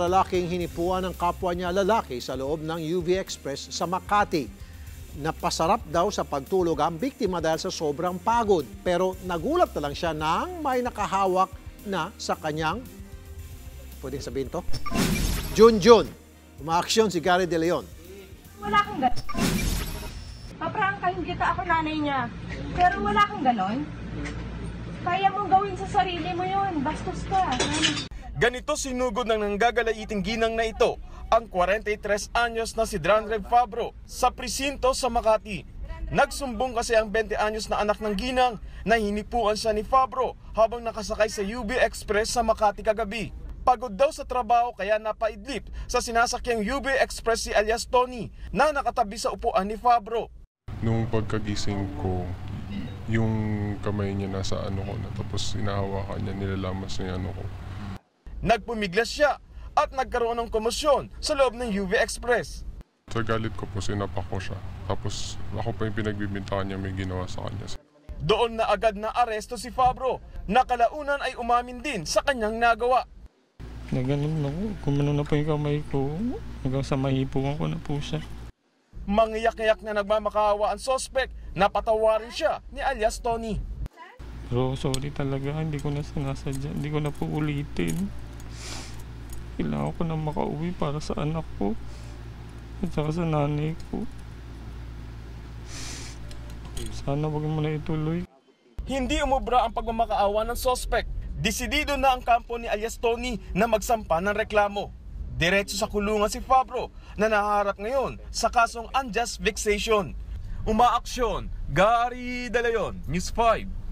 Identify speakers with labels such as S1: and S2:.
S1: Lalaking hinipuan ng kapwa niya lalaki sa loob ng UV Express sa Makati. Napasarap daw sa pagtulog ang biktima dahil sa sobrang pagod. Pero nagulat na lang siya nang may nakahawak na sa kanyang, pwedeng sabihin to? Junjun. Umaaksyon si Gary De Leon.
S2: Wala kang ganon. Paprangkahin kita, ako nanay niya. Pero wala kang ganon. Kaya mong gawin sa sarili mo yun. Bastos ka.
S3: Ganito sinugod ng nanggagalaiting ginang na ito ang 43 anyos na si Dranrev Fabro sa presinto sa Makati. Nagsumbong kasi ang 20 anyos na anak ng ginang na hinipuan siya ni Fabro habang nakasakay sa UV Express sa Makati kagabi. Pagod daw sa trabaho kaya napaidlip sa sinasakyang UV Express si alias Tony na nakatabi sa upuan ni Fabro.
S4: Nung pagkagising ko, yung kamay niya nasa ano ko na tapos hinahawakan niya, nilalamas niya ano ko.
S3: Nagpumiglas siya at nagkaroon ng komosyon sa loob ng UV Express.
S4: Sa galit ko po, sinapak ko siya. Tapos ako pa yung pinagbibintangan niya may ginawa sa kanya.
S3: Doon na agad na aresto si Fabro. Nakalaunan ay umamin din sa kanyang nagawa.
S5: Naganon ako, kumano na po yung kamay ko. Hanggang sa mahipuan ko na po siya.
S3: Mangiyak-iyak na nagmamakaawa ang sospek, napatawarin siya ni alias Tony.
S5: Pero sorry talaga, hindi ko na sinasadya, hindi ko na po ulitin. Kailangan ko na makauwi para sa anak ko at saka sa nanay ko. Sana wag mo na ituloy.
S3: Hindi umubra ang pagmamakaawa ng sospek. Desidido na ang kampo ni alias Tony na magsampa ng reklamo. Diretso sa kulungan si Fabro na nahaharap ngayon sa kasong unjust vexation. Umaaksyon, Gary De Leon, News 5.